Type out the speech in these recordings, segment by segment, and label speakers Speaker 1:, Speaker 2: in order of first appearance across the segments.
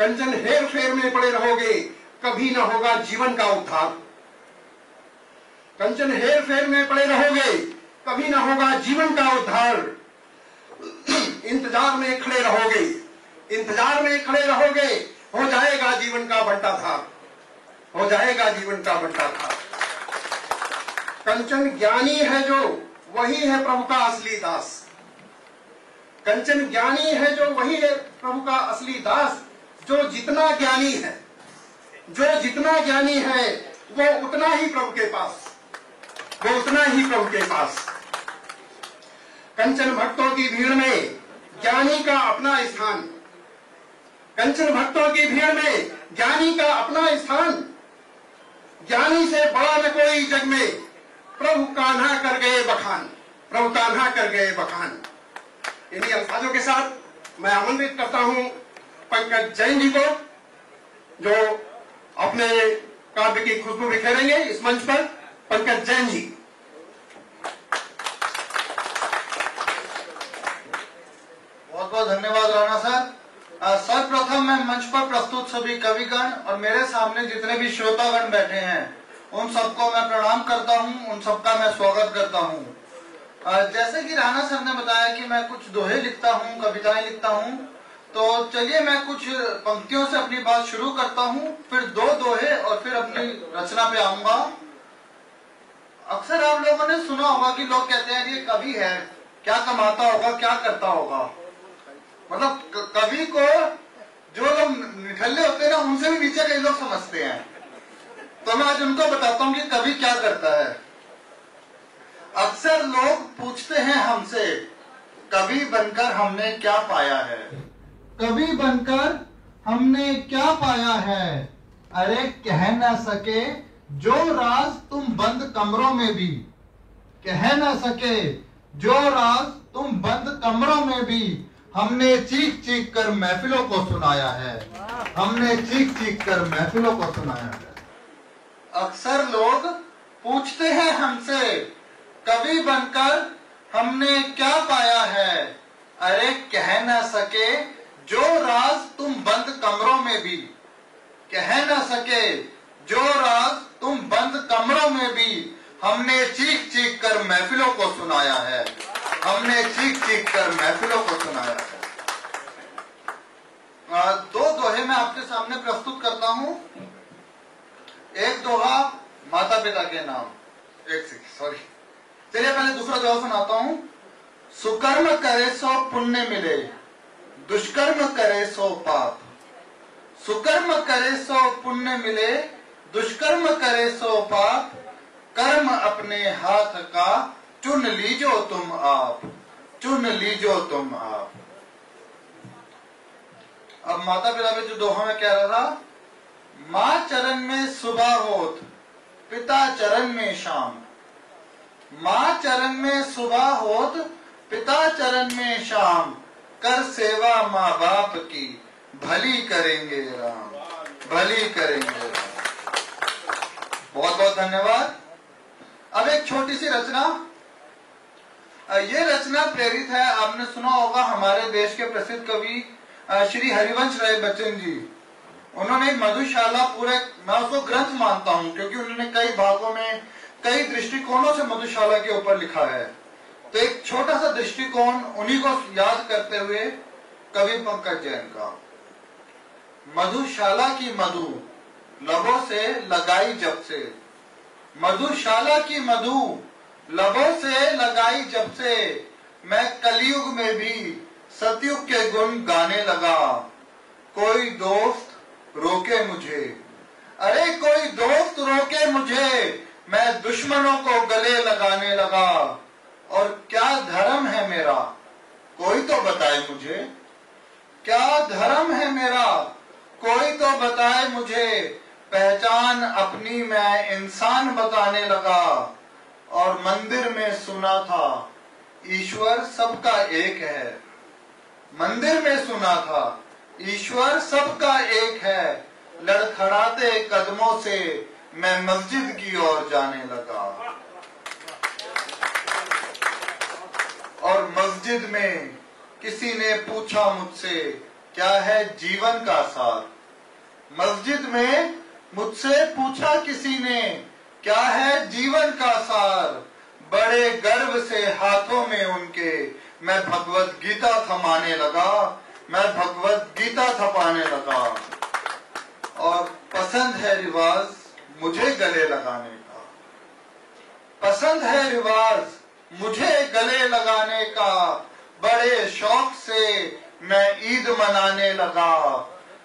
Speaker 1: कंचन हेर फेर में पड़े रहोगे, कभी न होगा जीवन का उद्धार। कंचन हेर फेर में पड़े रहोगे, कभी न होगा जीवन का उद्धार। इंतजार में खड़े रहोगे, इंतजार में खड़े रहोगे, हो जाएगा जीवन का बंटाधार, हो जाएगा जीवन का बंटाधार। कंचन ज्ञानी है जो, वही है प्रभु का असली दास। कंचन ज्ञानी है जो, वही है प्रभु का असली दास। जो जितना ज्ञानी है, जो जितना ज्ञानी है, वो उतना ही प्रभु के पास, वो उतना ही प्रभु के पास। कंचन भक्तों की भीड़ में ज्ञानी का अपना स्थान, कंचन भक्तों की भीड़ में ज्ञानी का अपना स्थान। ज्ञानी से बड़ा न कोई जग में, प्रभु कान्हा कर गए बखान, प्रभु कान्हा कर गए बखान। इन्हीं अल्फाजों के साथ मैं आमंत्रित करता हूं पंकज जैन जी को, जो अपने काव्य की खुशबू बिखेरेंगे इस मंच पर। पंकज जैन जी।
Speaker 2: बहुत बहुत धन्यवाद राणा सर। सर्वप्रथम मैं मंच पर प्रस्तुत सभी कविगण और मेरे सामने जितने भी श्रोतागण बैठे हैं, उन सबको मैं प्रणाम करता हूं, उन सबका मैं स्वागत करता हूं। जैसे कि राणा सर ने बताया कि मैं कुछ दोहे लिखता हूं, कविताएं लिखता हूं, तो चलिए मैं कुछ पंक्तियों से अपनी बात शुरू करता हूं, फिर दो दोहे और फिर अपनी रचना पे आऊंगा। अक्सर आप लोगों ने सुना होगा कि लोग कहते हैं ये कवि है, क्या कमाता होगा, क्या करता होगा। मतलब कवि को जो लोग निठल्ले होते हैं ना, उनसे भी नीचे कई लोग समझते हैं। तो मैं आज उनको बताता हूं कि कवि क्या करता है। अक्सर लोग पूछते हैं हमसे, कवि बनकर हमने क्या पाया है, कवि बनकर हमने क्या पाया है। अरे कह न सके जो राज तुम बंद कमरों में भी, कह न सके जो राज तुम बंद कमरों में भी, हमने चीख चीख कर महफिलों को सुनाया है, हमने चीख चीख कर महफिलों को सुनाया है। अक्सर लोग पूछते हैं हमसे, कवि बनकर हमने क्या पाया है। अरे कह न सके जो राज तुम बंद कमरों में भी, कह न सके जो राज तुम बंद कमरों में भी, हमने चीख चीख कर महफिलों को सुनाया है, हमने चीख चीख कर महफिलों को सुनाया है। दो दोहे मैं आपके सामने प्रस्तुत करता हूं। एक दोहा माता पिता के नाम, चलिए पहले दूसरा दोहा सुनाता हूं। सुकर्म करे सो पुण्य मिले, दुष्कर्म करे सो पाप। सुकर्म करे सो पुण्य मिले, दुष्कर्म करे सो पाप। कर्म अपने हाथ का चुन लीजो तुम आप, चुन लीजो तुम आप। अब माता पिता पे जो दोहा में कह रहा था, माँ चरण में सुबह होत, पिता चरण में शाम। माँ चरण में सुबह होत, पिता चरण में शाम। कर सेवा माँ बाप की, भली करेंगे राम, भली करेंगे राम। बहुत बहुत धन्यवाद। अब एक छोटी सी रचना। ये रचना प्रेरित है, आपने सुना होगा हमारे देश के प्रसिद्ध कवि श्री हरिवंश राय बच्चन जी। उन्होंने एक मधुशाला, पूरे मैं उसको ग्रंथ मानता हूँ क्योंकि उन्होंने कई भागों में कई दृष्टिकोणों से मधुशाला के ऊपर लिखा है। तो एक छोटा सा दृष्टिकोण उन्हीं को याद करते हुए कवि पंकज जैन का। मधुशाला की मधु लबों से लगाई जब से, मधुशाला की मधु लबों से लगाई जब से। मैं कलयुग में भी सतयुग के गुण गाने लगा। कोई दोस्त रोके मुझे, अरे कोई दोस्त रोके मुझे, मैं दुश्मनों को गले लगाने लगा। और क्या धर्म है मेरा, कोई तो बताए मुझे, क्या धर्म है मेरा, कोई तो बताए मुझे। पहचान अपनी मैं इंसान बताने लगा। और मंदिर में सुना था ईश्वर सबका एक है, मंदिर में सुना था ईश्वर सबका एक है। लड़खड़ाते कदमों से मैं मस्जिद की ओर जाने लगा। और मस्जिद में किसी ने पूछा मुझसे, क्या है जीवन का सार। मस्जिद में मुझसे पूछा किसी ने, क्या है जीवन का सार। बड़े गर्व से हाथों में उनके मैं भगवत गीता थमाने लगा, मैं भगवत गीता थपाने लगा। और पसंद है रिवाज मुझे गले लगाने का, पसंद है रिवाज मुझे गले लगाने का। बड़े शौक से मैं ईद मनाने लगा,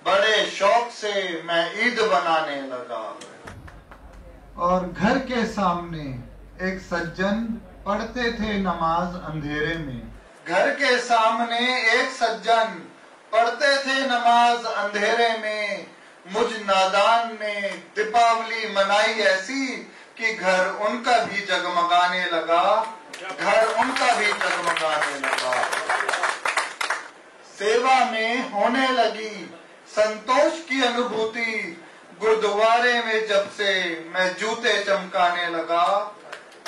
Speaker 2: बड़े शौक से मैं ईद मनाने लगा। और घर के सामने एक सज्जन पढ़ते थे नमाज अंधेरे में। घर के सामने एक सज्जन पढ़ते थे नमाज अंधेरे में। मुझ नादान ने दीपावली मनाई ऐसी कि घर उनका भी जगमगाने लगा, घर उनका भी जगमगाने लगा। सेवा में होने लगी संतोष की अनुभूति। गुरुद्वारे में जब से मैं जूते चमकाने लगा,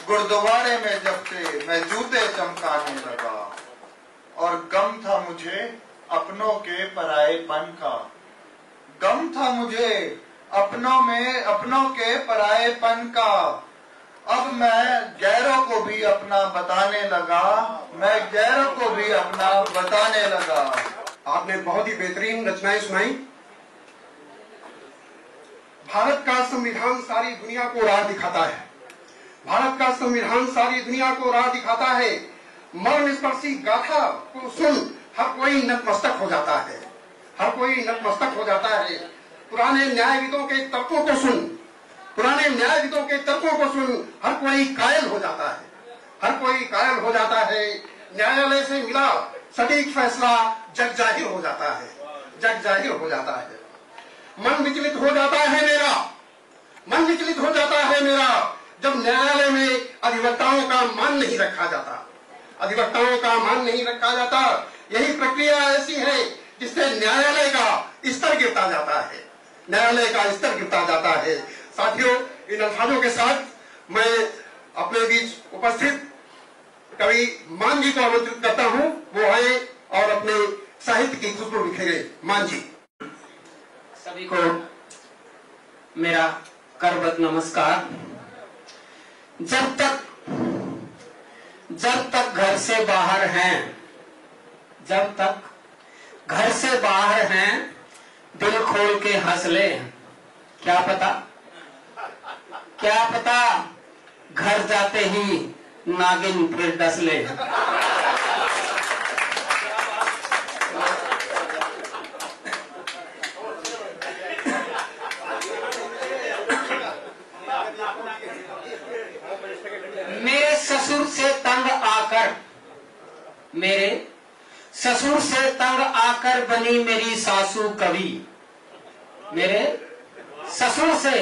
Speaker 2: गुरुद्वारे में जब से मैं जूते चमकाने लगा। और गम था मुझे अपनों के पराएपन का, गम था मुझे अपनों के पराएपन का। अब मैं गैरों को भी अपना बताने लगा, मैं गैरों को भी अपना बताने लगा।
Speaker 1: आपने बहुत ही बेहतरीन रचनाएं सुनाई। भारत का संविधान सारी दुनिया को राह दिखाता है, भारत का संविधान सारी दुनिया को राह दिखाता है। मरण स्पर्शी गाथा को सुन हर कोई नतमस्तक हो जाता है, हर कोई नतमस्तक हो जाता है। पुराने न्यायविदों के तर्कों को सुन, पुराने न्यायविदों के तर्कों को सुन हर कोई कायल हो जाता है, हर कोई कायल हो जाता है। न्यायालय से मिला सटीक फैसला जग जाहिर हो जाता है, जग जाहिर हो जाता है। मन विचलित हो जाता है मेरा, मन विचलित हो जाता है मेरा, जब न्यायालय में अधिवक्ताओं का मान नहीं रखा जाता, अधिवक्ताओं का मान नहीं रखा जाता। यही प्रक्रिया ऐसी है जिससे न्यायालय का स्तर गिरता जाता है, न्यायालय का स्तर गिरता जाता है। साथियों, इन अल्फाजों के साथ मैं अपने बीच उपस्थित कवि मान जी को आमंत्रित करता हूं, वो आए और अपने साहित्य की खुशबू बिखेरे। मान जी।
Speaker 3: सभी को मेरा करबद्ध नमस्कार। जब तक घर से बाहर हैं, जब तक घर से बाहर हैं, दिल खोल के हंस ले। क्या पता घर जाते ही नागिन फिर डस ले। मेरे ससुर से तंग आकर बनी मेरी सासू कवि, मेरे ससुर से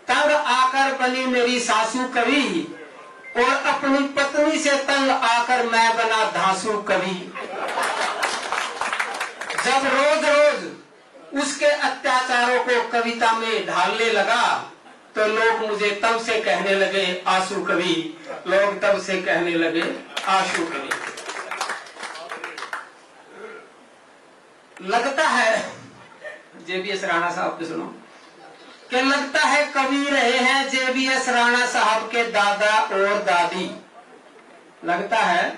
Speaker 3: तंग आकर बनी मेरी सासू कवि, और अपनी पत्नी से तंग आकर मैं बना धांसू कवि। जब रोज रोज उसके अत्याचारों को कविता में ढालने लगा तो लोग मुझे तब से कहने लगे आंसू कवि, लोग तब से कहने लगे आंसू कवि। लगता है जेबीएस राणा साहब के सुनो कि लगता है कवि रहे हैं जेबीएस राणा साहब के दादा और दादी। लगता है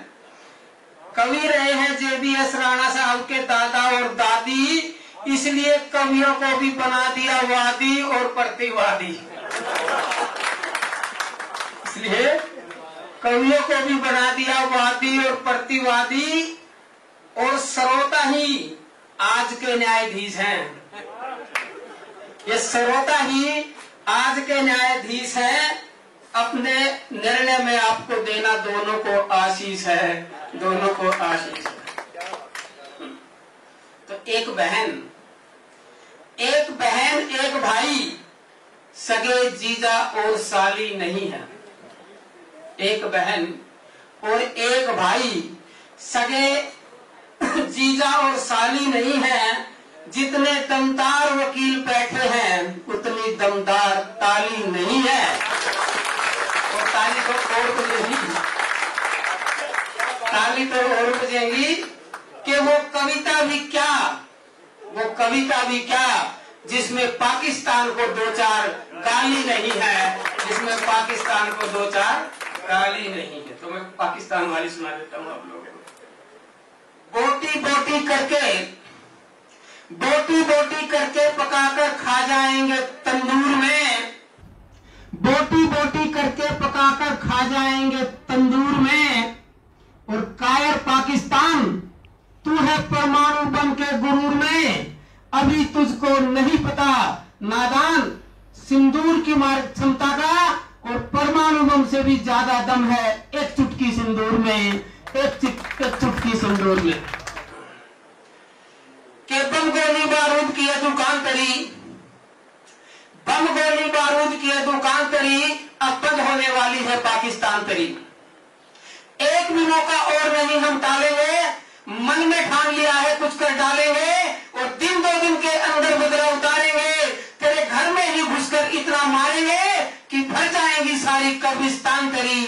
Speaker 3: कवि रहे हैं जेबीएस राणा साहब के दादा और दादी, इसलिए कवियों को भी बना दिया वादी और प्रतिवादी। इसलिए कवियों को भी बना दिया वादी और प्रतिवादी, और श्रोता ही आज के न्यायाधीश हैं। ये श्रोता ही आज के न्यायाधीश हैं। अपने निर्णय में आपको देना दोनों को आशीष है, दोनों को आशीष है। तो एक बहन एक भाई, सगे जीजा और साली नहीं है। एक बहन और एक भाई, सगे जीजा और साली नहीं है। जितने दमदार वकील बैठे हैं उतनी दमदार ताली नहीं है। और ताली तो और बजेगी, ताली तो और बजेगी कि वो कविता भी क्या, वो कविता भी क्या जिसमें पाकिस्तान को दो चार गाली नहीं है, जिसमें पाकिस्तान को दो चार गाली नहीं है। तो मैं पाकिस्तान वाली सुना देता हूँ आप लोगों को। बोटी बोटी करके पकाकर खा जाएंगे तंदूर में, बोटी बोटी करके पकाकर खा जाएंगे तंदूर में। और कायर पाकिस्तान तू है परमाणु बम के गुरूर में, अभी तुझको नहीं पता नादान सिंदूर की मार क्षमता का, और परमाणु बम से भी ज्यादा दम है एक चुटकी सिंदूर में, एक चुटकी सिंदूर में। के बम गोली बारूद की दुकान तरी, बम गोली बारूद की दुकान तरी, अब बंद होने वाली है पाकिस्तान तरी। एक भी मौका और नहीं हम टालेंगे, मन में ठान लिया है कुछ कर डालेंगे, और दिन दो दिन के अंदर बदला उतारेंगे, तेरे घर में ही घुसकर इतना मारेंगे कि भर जाएंगी सारी कब्रिस्तान तेरी।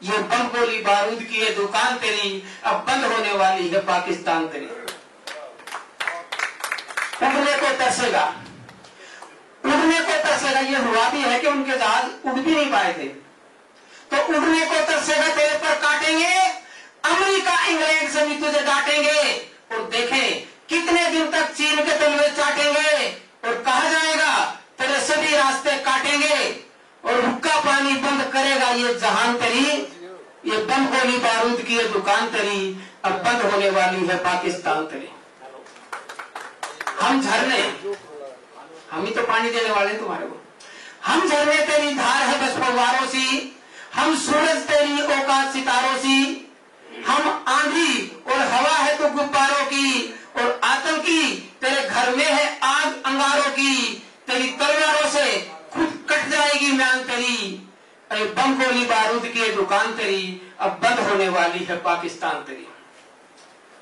Speaker 3: ये बम गोली बारूद की ये दुकान तेरी, अब बंद होने वाली है पाकिस्तान तेरी। उड़ने को तरसेगा, उड़ने को तरसेगा। ये हुआ भी है कि उनके जहाज उड़ भी नहीं पाए थे, तो उड़ने को तरसेगा, तेरे पर काटेंगे, अमेरिका इंग्लैंड से भी तुझे डांटेंगे, और देखें कितने दिन तक चीन के तलवे चाटेंगे, और कहा जाएगा तेरे सभी रास्ते काटेंगे, और हुक्का पानी बंद करेगा ये जहान तेरी। ये बम गोली बारूद की ये दुकान तेरी, अब बंद होने वाली है पाकिस्तान तेरी। हम झरने, हम ही तो पानी देने वाले हैं तुम्हारे को। हम झरने तेरी धार है बस फव्वारों सी, हम सूरज तेरी औकात सितारों सी, हम आंधी और हवा है तो गुब्बारों की, और आतंकी तेरे घर में है आग अंगारों की, तेरी तलवारों से खुद कट जाएगी म्यान तेरी। अरे बम गोली बारूद की ये दुकान तेरी, अब बंद होने वाली है पाकिस्तान तेरी।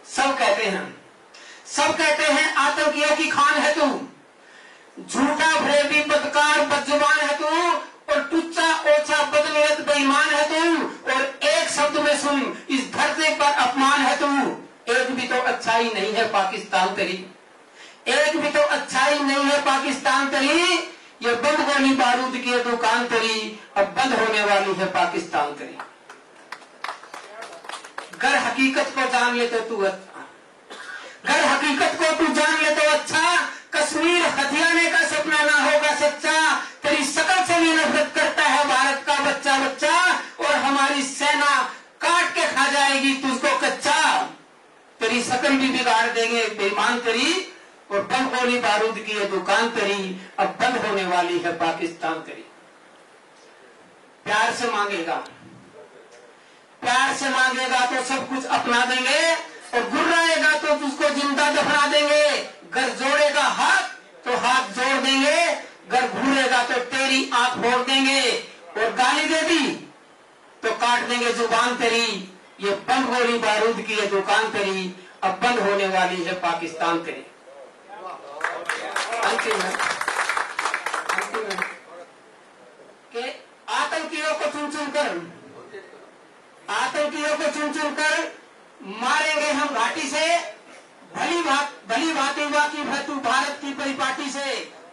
Speaker 3: सब कहते हैं आतंकियों की खान है तू, झूठा फरेबी बदकार बदजुबान है तू, और टुच्चा ओछा बदनीयत बेईमान है तू, और एक शब्द में सुन इस धरती पर अपमान है तू। एक भी तो अच्छाई नहीं है पाकिस्तान तेरी, एक भी तो अच्छाई नहीं है पाकिस्तान तेरी। ये बम गोली बारूद की दुकान तेरी, अब बंद होने वाली है पाकिस्तान तेरी। गर हकीकत को जान ले तो तू अच्छा, गर हकीकत को तू जान ले तो अच्छा, कश्मीर हथियाने का सपना ना होगा सच्चा। तेरी शकल से भी नफरत करता है भारत का बच्चा बच्चा, और हमारी सेना काट के खा जाएगी तुझको कच्चा। तेरी शकल भी बिगाड़ देंगे बेईमान तेरी, और बम गोली बारूद की ये दुकान तेरी, अब बंद होने वाली है पाकिस्तान तेरी। प्यार से मांगेगा, प्यार से मांगेगा तो सब कुछ अपना देंगे, और गुर्राएगा तो तुझको जिंदा दफना देंगे। घर जोड़ेगा हाथ तो हाथ जोड़ देंगे, घर घूरेगा तो तेरी आंख फोड़ देंगे, और गाली दे दी तो काट देंगे जुबान तेरी। ये बम गोली बारूद की ये दुकान तेरी, अब बंद होने वाली है पाकिस्तान तेरी। अंतिम है कि आतंकियों को चुन चुन कर मारेंगे हम घाटी से, भली भांति वाकिफ है तू भारत की परिपाटी से,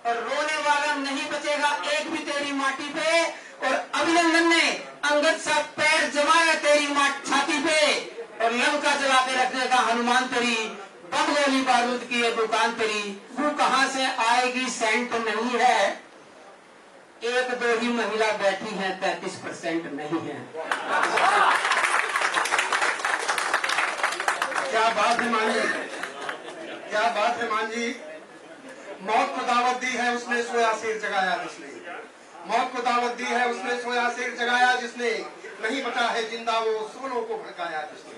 Speaker 3: और रोने वाला नहीं बचेगा एक भी तेरी माटी पे। और अभिनंदन ने अंगद सा पैर जमाया तेरी छाती पे, और लंका जला के रखने का हनुमान तेरी। बम गोली बारूद की ये दुकान तेरी, तू कहां से आएगी सेंट नहीं है, एक दो ही महिला बैठी है 33% नहीं है।
Speaker 1: क्या बात है मान जी, क्या बात है मान जी। मौत को दावत दी है उसने सोया शेर जगाया जिसने, मौत को दावत दी है उसने सोया शेर जगाया जिसने, नहीं बचा है जिंदा वो सोनों को भड़काया जिसने।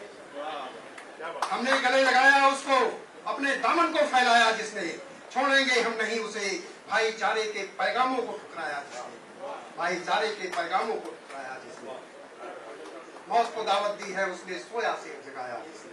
Speaker 1: हमने गले लगाया उसको, अपने दामन को फैलाया जिसने, छोड़ेंगे हम नहीं उसे, भाईचारे के पैगामों को ठुकराया जिसने, भाईचारे के पैगामों को ठुकराया जिसने। मौत को दावत दी है उसने सोया शेर जगाया जिसने।